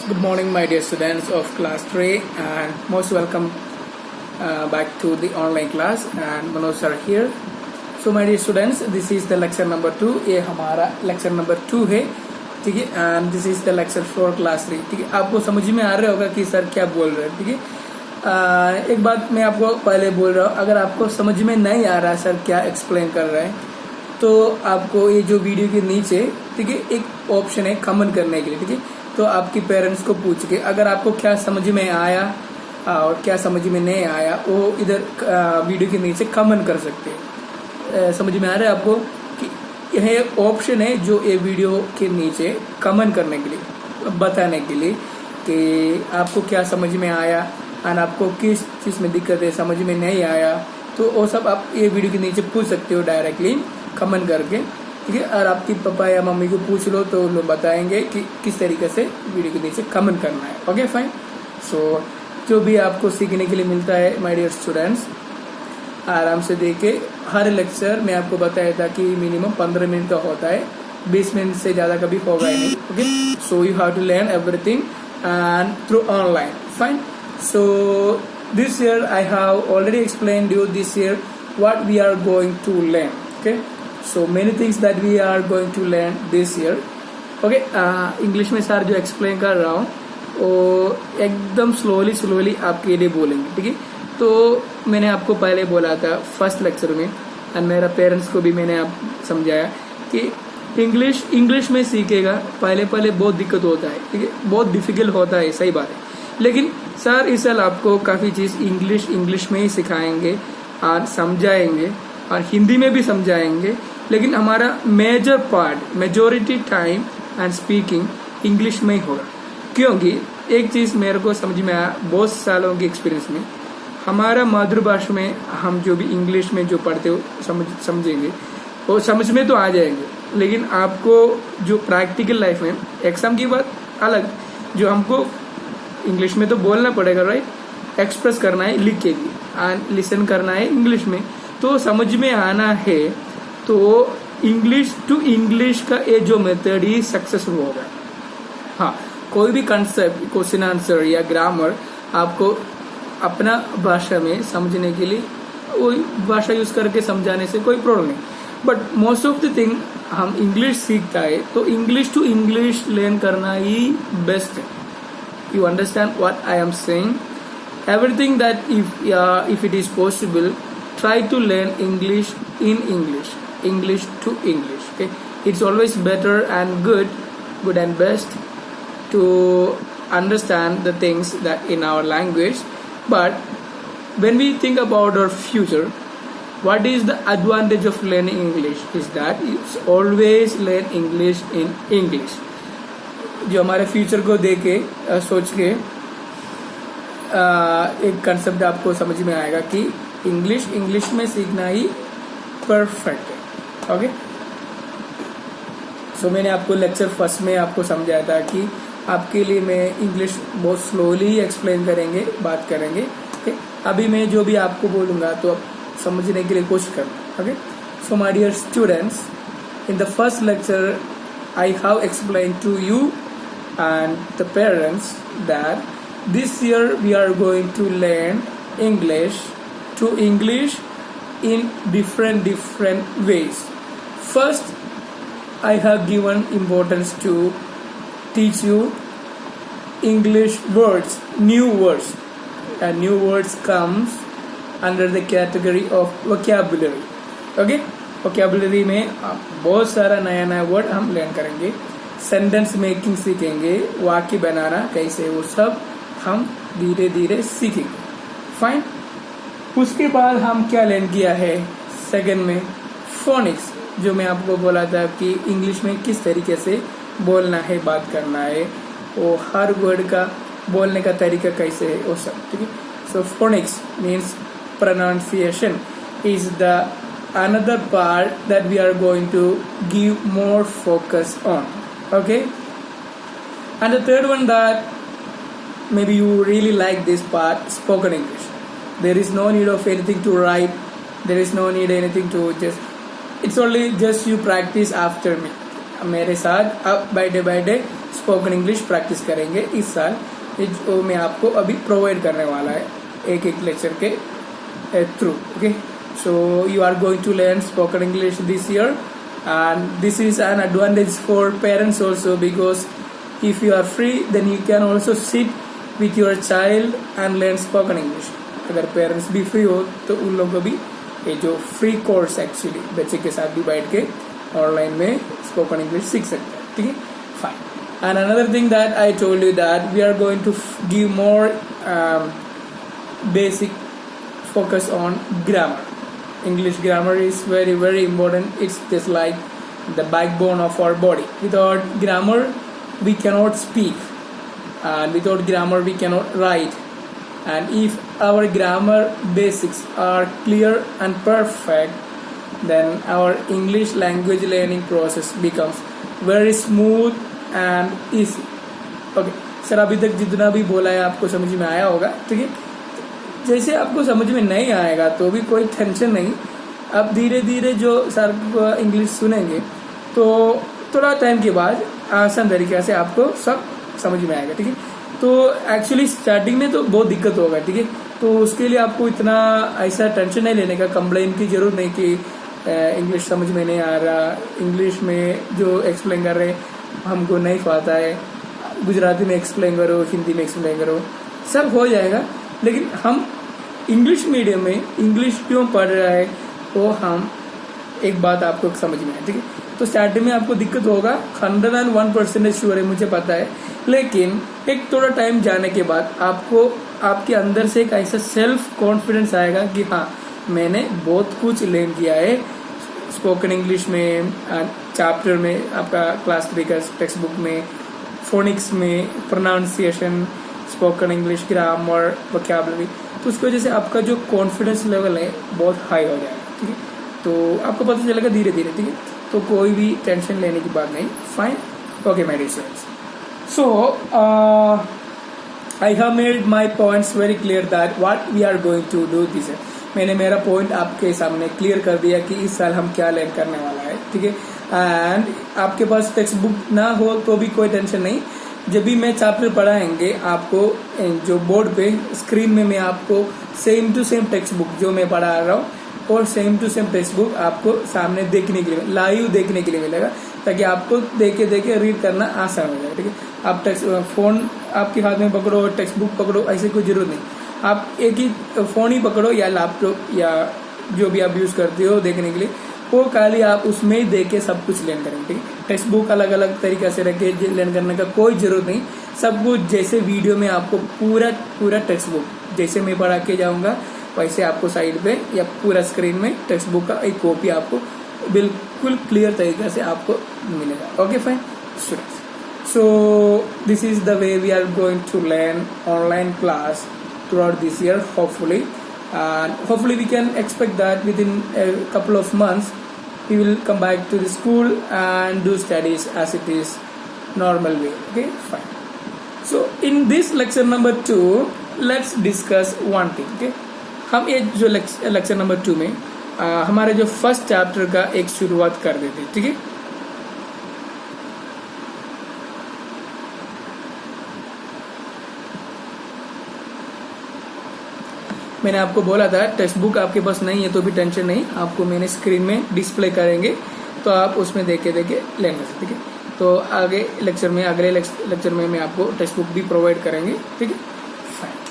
Good morning, my dear students of class 3, and most welcome back to the online class. And Manoj sir here. So, my dear students, this is the lecture number 2. ये हमारा lecture number 2 है, ठीक है. And this is the lecture for class 3. ठीक है. आपको समझ में आ रहा होगा कि सर क्या बोल रहे हैं, ठीक है. एक बात मैं आपको पहले बोल रहा हूँ, अगर आपको समझ में नहीं आ रहा सर क्या एक्सप्लेन कर रहे हैं, तो आपको ये जो वीडियो के नीचे, ठीक है, एक ऑप्शन है कमेंट करने के लिए, ठीक है. तो आपके पेरेंट्स को पूछ के अगर आपको क्या समझ में आया और क्या समझ में नहीं आया, वो इधर वीडियो के नीचे कमेंट कर सकते हैं. समझ में आ रहा है आपको कि यह ऑप्शन है जो ये वीडियो के नीचे कमेंट करने के लिए, बताने के लिए कि आपको क्या समझ में आया और आपको किस चीज़ में दिक्कत है, समझ में नहीं आया, तो वो सब आप ये वीडियो के नीचे पूछ सकते हो डायरेक्टली कमेंट करके, ठीक है. और आपकी पापा या मम्मी को पूछ लो तो लोग बताएंगे कि किस तरीके से वीडियो के नीचे कमेंट करना है. Okay fine. सो जो भी आपको सीखने के लिए मिलता है माय डियर स्टूडेंट्स, आराम से देखे. हर लेक्चर में आपको बताया था कि मिनिमम 15 मिनट का होता है, 20 मिनट से ज़्यादा कभी होगा ही नहीं. Okay. So you have to learn everything and through online. Fine. So this year I have already explained you this year what we are going to learn. Okay, so many things that we are going to learn this year. Okay, English में sir जो explain कर रहा हूँ वो एकदम slowly आपके लिए बोलेंगे, ठीक है. तो मैंने आपको पहले बोला था फर्स्ट लेक्चर में, और मेरा पेरेंट्स को भी मैंने आप समझाया कि इंग्लिश में सीखेगा पहले बहुत दिक्कत होता है, ठीक है, बहुत डिफिकल्ट होता है, सही बात है. लेकिन सर इस साल आपको काफ़ी चीज़ इंग्लिश में ही सिखाएंगे और समझाएंगे और हिंदी में भी समझाएंगे. लेकिन हमारा majority time and speaking English में ही होगा. क्योंकि एक चीज़ मेरे को समझ में आया बहुत सालों की एक्सपीरियंस में, हमारा मातृभाषा में हम जो भी इंग्लिश में जो पढ़ते हो समझेंगे वो समझ में तो आ जाएंगे, लेकिन आपको जो प्रैक्टिकल लाइफ में एग्जाम की बात अलग, जो हमको इंग्लिश में तो बोलना पड़ेगा, राइट, एक्सप्रेस करना है लिख के भी, एंड लिसन करना है इंग्लिश में, तो समझ में आना है. तो इंग्लिश टू इंग्लिश का ये जो मेथड ही सक्सेसफुल होगा. हाँ, कोई भी कंसेप्ट, क्वेश्चन आंसर या ग्रामर आपको अपना भाषा में समझने के लिए वही भाषा यूज करके समझाने से कोई प्रॉब्लम नहीं. But most of the thing हम इंग्लिश सीखता है तो इंग्लिश टू इंग्लिश लर्न करना ही बेस्ट है. You understand what I am saying? Everything that if it is possible, try to learn English in English to English. Okay, it's always better and good and best to understand the things that in our language. But when we think about our future, what is the advantage of learning English? Is that it's always learn English in English. जो हमारे future को देके सोच के एक concept आपको समझ में आएगा कि इंग्लिश में सीखना ही परफेक्ट है. ओके. सो मैंने आपको लेक्चर फर्स्ट में आपको समझाया था कि आपके लिए मैं इंग्लिश बहुत स्लोली एक्सप्लेन करेंगे, बात करेंगे. ओके. अभी मैं जो भी आपको बोलूँगा तो आप समझने के लिए कोशिश करना. Okay. So my dear students, in the first lecture I have explained to you and the parents that this year we are going to learn English to English in different ways. First, I have given importance to teach you English words, new words, and new words comes under the category of vocabulary. Okay, vocabulary में बहुत सारा नया word हम learn करेंगे, sentence making सीखेंगे, वाक्य बनाना कैसे, वो सब हम धीरे धीरे सीखेंगे. फाइन. उसके बाद हम क्या लर्न किया है सेकंड में, फोनिक्स, जो मैं आपको बोला था कि इंग्लिश में किस तरीके से बोलना है, बात करना है, वो हर वर्ड का बोलने का तरीका कैसे है, वो सब, ठीक है. So phonics means pronunciation is the another part that we are going to give more focus on. Okay, and the third one that maybe you really like this part, spoken English. There is no need of anything to write, there is no need anything to it's only just you practice after me, मेरे साथ अब by day spoken English practice करेंगे इस साल, ये जो मैं आपको अभी प्रोवाइड करने वाला है एक एक लेक्चर के through. Okay, so you are going to learn spoken English this year, and this is an advantage for parents also, because if you are free then you can also sit with your child and learn spoken English. अगर parents भी free हो तो उन लोगों को भी ये जो फ्री कोर्स एक्चुअली बच्चे के साथ भी बैठ के ऑनलाइन में स्पोकन इंग्लिश सीख सकते हैं. ठीक है, fine. And another thing that I told you that we are going to give more basic focus on grammar. English grammar is very very important. It's just like the backbone of our body. Without grammar we cannot speak, and without grammar we cannot write. And if our grammar basics are clear and perfect, then our English language learning process becomes very smooth and easy. Okay, sir अभी तक जितना भी बोला है आपको समझ में आया होगा. ठीक है, जैसे आपको समझ में नहीं आएगा तो भी कोई टेंशन नहीं. आप धीरे धीरे जो सर इंग्लिश सुनेंगे तो थोड़ा टाइम के बाद आसान तरीके से आपको सब समझ में आएगा. ठीक है, तो एक्चुअली स्टार्टिंग में तो बहुत दिक्कत होगा. ठीक है, तो उसके लिए आपको इतना ऐसा टेंशन नहीं लेने का, कंप्लेन की जरूरत नहीं कि इंग्लिश समझ में नहीं आ रहा, इंग्लिश में जो एक्सप्लेन कर रहे हमको नहीं पाता है, गुजराती में एक्सप्लेन करो, हिंदी में एक्सप्लेन करो, सब हो जाएगा. लेकिन हम इंग्लिश मीडियम में इंग्लिश क्यों पढ़ रहा है तो हम एक बात आपको समझ में आए. ठीक है, तो स्टार्टिंग में आपको दिक्कत होगा, 101% श्योर है, मुझे पता है. लेकिन एक थोड़ा टाइम जाने के बाद आपको आपके अंदर से एक ऐसा सेल्फ कॉन्फिडेंस आएगा कि हाँ मैंने बहुत कुछ लर्न किया है स्पोकन इंग्लिश में, चैप्टर में, आपका क्लास 3 का टेक्स्ट बुक में, फोनिक्स में, pronunciation, spoken English, grammar, vocabulary. तो उसकी वजह से आपका जो कॉन्फिडेंस लेवल है बहुत हाई हो जाएगा. ठीक है, तो आपको पता चलेगा धीरे धीरे. ठीक है, तो कोई भी टेंशन लेने की बात नहीं. Fine. Okay my dear students, so I have made my points very clear that what we are going to do this. मैंने मेरा पॉइंट आपके सामने क्लियर कर दिया कि इस साल हम क्या लर्न करने वाला है. ठीक है, एंड आपके पास टेक्स्ट बुक ना हो तो भी कोई टेंशन नहीं. जब भी मैं चैप्टर पढ़ाएंगे आपको जो बोर्ड पे स्क्रीन में मैं आपको same to same text book जो मैं पढ़ा रहा हूँ और same to same text book आपको सामने देखने के लिए, लाइव देखने के लिए मिलेगा, ताकि आपको देखे देखे रीड करना आसान हो जाए. ठीक है, आप टेक्स्ट फोन आपके हाथ में पकड़ो, टेक्स्ट बुक पकड़ो, ऐसे कोई जरूरत नहीं. आप एक ही फोन ही पकड़ो या लैपटॉप या जो भी आप यूज करते हो देखने के लिए, वो खाली आप उसमें ही देख के सब कुछ लर्न करेंगे. ठीक है, टेक्स्ट बुक अलग अलग तरीके से रख के लर्न करने का कोई जरूरत नहीं. सब कुछ जैसे वीडियो में आपको पूरा टेक्स्ट बुक जैसे मैं पढ़ा के जाऊंगा वैसे आपको साइड पे या पूरा स्क्रीन में टेक्स्ट बुक का एक कॉपी आपको बिल्कुल क्लियर तरीके से आपको मिलेगा. Okay fine students, so this is the way we are going to learn online class throughout this year, hopefully, and hopefully we can expect that within a couple of months we will come back to the school and do studies as it is normal way. Okay, fine. So in this lecture number 2 let's discuss one thing. Okay, हम ये जो lecture number 2 में हमारे जो first chapter का एक शुरुआत कर देते हैं. ठीक है, मैंने आपको बोला था टेक्स्ट बुक आपके पास नहीं है तो भी टेंशन नहीं, आपको मैंने स्क्रीन में डिस्प्ले करेंगे तो आप उसमें देखे देखे लेंगे. ठीक है, तो आगे लेक्चर में, अगले लेक्चर में मैं आपको टेक्स्ट बुक भी प्रोवाइड करेंगे. ठीक है, fine.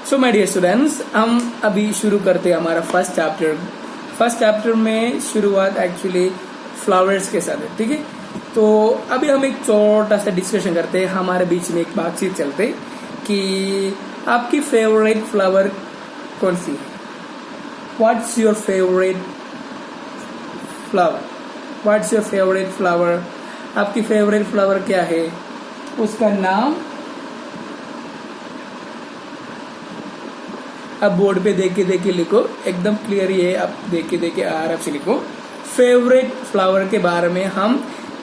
So my dear students, हम अभी शुरू करते हैं हमारा फर्स्ट चैप्टर. फर्स्ट चैप्टर में शुरुआत एक्चुअली फ्लावर्स के साथ है. ठीक है, तो अभी हम एक छोटा सा डिस्कशन करते हैं, हमारे बीच में एक बातचीत चलते कि आपकी फेवरेट फ्लावर कौन सी है. What's your favourite flower, what's your favourite flower, आपकी फेवरेट फ्लावर क्या है, उसका नाम अब बोर्ड पे देख के लिखो, एकदम क्लियर ये आप देख के आराम से लिखो. फेवरेट फ्लावर के बारे में हम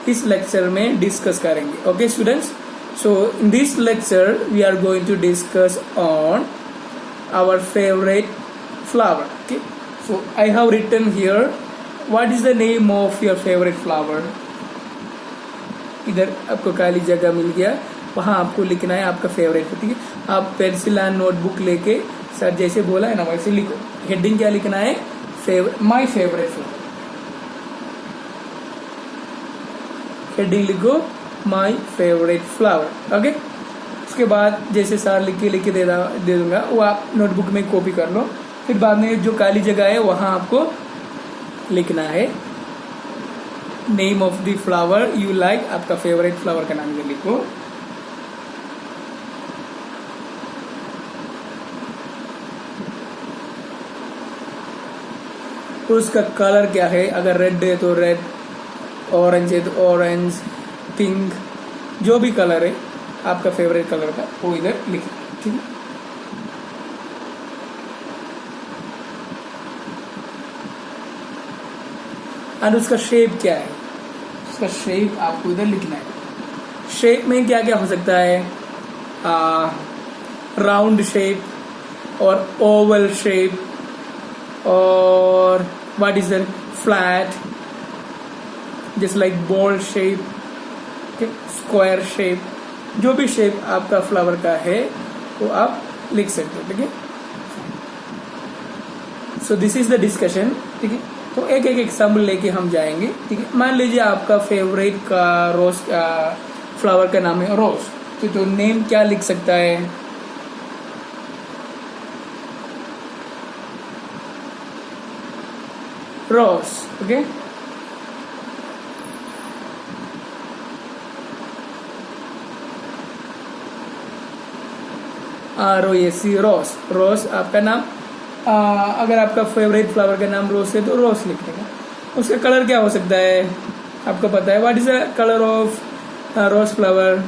इस लेक्चर में डिस्कस करेंगे. Okay students, so in this lecture we are going to discuss on our favorite flower. Okay, so I have written here what is the name of your favorite flower. इधर आपको खाली जगह मिल गया, वहां आपको लिखना है आपका फेवरेट. ठीक है, आप पेंसिल एंड नोटबुक लेके सर जैसे बोला है ना वैसे लिखो. हेडिंग क्या लिखना है? My favourite flower. हेडिंग लिखो माई फेवरेट फ्लावर. ओके, उसके बाद जैसे सर लिख के दे दूंगा वो आप नोटबुक में कॉपी कर लो. फिर बाद में जो खाली जगह है वहां आपको लिखना है name of the flower you like. आपका फेवरेट फ्लावर का नाम लिखो. और उसका कलर क्या है? अगर रेड है तो रेड, ऑरेंज है तो ऑरेंज, पिंक, जो भी कलर है आपका फेवरेट कलर का वो इधर लिखिए. ठीक है, और उसका शेप क्या है? उसका शेप आपको इधर लिखना है. शेप में क्या क्या हो सकता है? राउंड शेप और ओवल शेप और what is that flat, just like ball shape, okay, square shape. जो भी शेप आपका फ्लावर का है वो आप लिख सकते हो. ठीक है, सो दिस इज द डिस्कशन. ठीक है, तो एक एक एग्जाम्पल लेके हम जाएंगे. ठीक है, मान लीजिए आपका फेवरेट का रोज फ्लावर का नाम है रोज. तो नेम क्या लिख सकता है? रोज. ओके, ROS, रोज. रोज आपका नाम. अगर आपका फेवरेट फ्लावर का नाम रोज है तो रोज लिख देगा. उसका कलर क्या हो सकता है? आपको पता है. What is the colour of rose flower?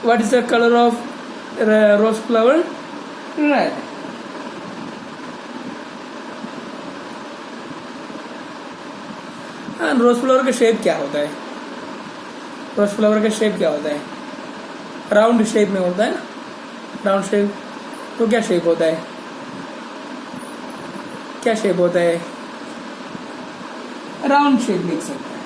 What is the colour of rose flower? Red. Rose flower का शेप क्या होता है? रोज फ्लावर का शेप क्या होता है? राउंड शेप में होता है ना. Round shape. तो क्या शेप होता है? क्या शेप होता है? राउंड शेप लिख सकते हैं.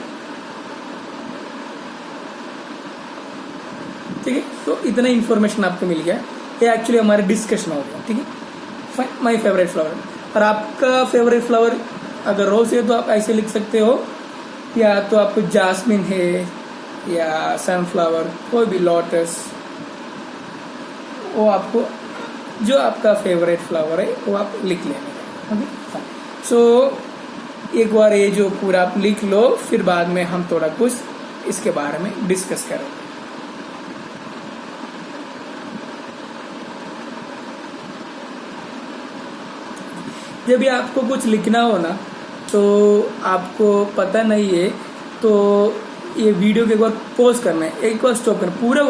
ठीक है, तो इतना इंफॉर्मेशन आपको मिल गया. ये एक्चुअली हमारे डिस्कशन हो गया. ठीक है, माई फेवरेट फ्लावर. और आपका फेवरेट फ्लावर अगर रोज है तो आप ऐसे लिख सकते हो, या तो आपको जास्मिन है या सनफ्लावर, कोई भी लोटस, वो आपको जो आपका फेवरेट फ्लावर है वो आप लिख लेंगे. ओके, सो एक बार ये जो पूरा आप लिख लो, फिर बाद में हम थोड़ा कुछ इसके बारे में डिस्कस करेंगे. जब भी आपको कुछ लिखना हो ना तो आपको पता नहीं है तो ये वीडियो के एक बार पॉज करना है, एक बार स्टॉप करना, पूरा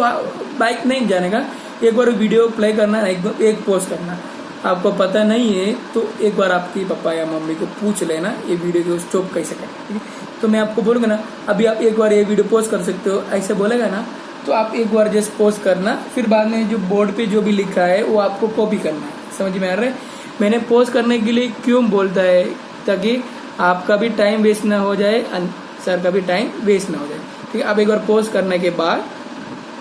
बाइक नहीं जाने का. एक बार वीडियो प्ले करना है, एक पॉज करना. आपको पता नहीं है तो एक बार आपकी पापा या मम्मी को पूछ लेना ये वीडियो को स्टॉप कैसे करना. ठीक है, तो मैं आपको बोलूँगा ना अभी आप एक बार ये वीडियो पॉज कर सकते हो, ऐसे बोलेगा ना तो आप एक बार जस्ट पॉज करना. फिर बाद में जो बोर्ड पे जो भी लिखा है वो आपको कॉपी करना है. समझ में आ रहा है? मैंने पॉज करने के लिए क्यों बोलता है? ताकि आपका भी टाइम वेस्ट ना हो जाए, सर का भी टाइम वेस्ट ना हो जाए. ठीक है, आप एक बार पॉज करने के बाद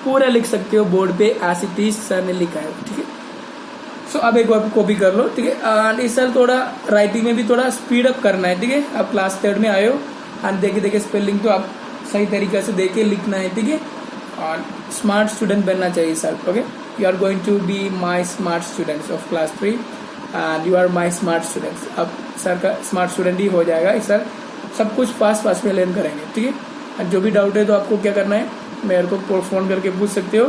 पूरा लिख सकते हो बोर्ड पे एज इट इज सर ने लिखा है. ठीक है, सो अब एक बार कॉपी कर लो. ठीक है, एंड इस सर थोड़ा राइटिंग में भी थोड़ा स्पीड अप करना है. ठीक है, आप क्लास 3 में आए हो एंड देखे स्पेलिंग तो आप सही तरीके से देखे लिखना है. ठीक है, और स्मार्ट स्टूडेंट बनना चाहिए sir. Okay, you are going to be my smart students of class 3 and you are my smart students. अब सर का स्मार्ट स्टूडेंट ही हो जाएगा. सर सब कुछ फास्ट में लर्न करेंगे. ठीक है, और जो भी डाउट है तो आपको क्या करना है, मेरे को फोन करके पूछ सकते हो,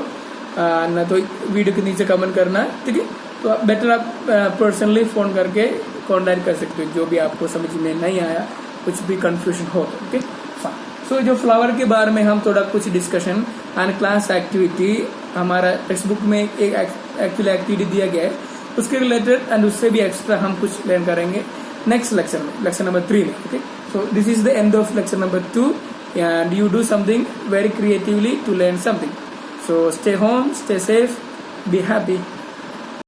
ना तो वीडियो के नीचे कमेंट करना है. ठीक है, तो बेटर आप पर्सनली फ़ोन करके कॉन्टैक्ट कर सकते हो जो भी आपको समझ में नहीं आया, कुछ भी कंफ्यूजन हो. Okay, fine. सो जो फ्लावर के बारे में हम थोड़ा कुछ डिस्कशन एंड क्लास एक्टिविटी हमारा टेक्स्ट बुक में एक एक्चुअली एक्टिविटी दिया गया है, उसके रिलेटेड एंड उससे भी एक्स्ट्रा हम कुछ लर्न करेंगे नेक्स्ट लेक्चर में, लेक्चर नंबर 3 में. Okay, So this is the end of lecture number 2, and you do something very creatively to learn something. So stay home, stay safe, be happy.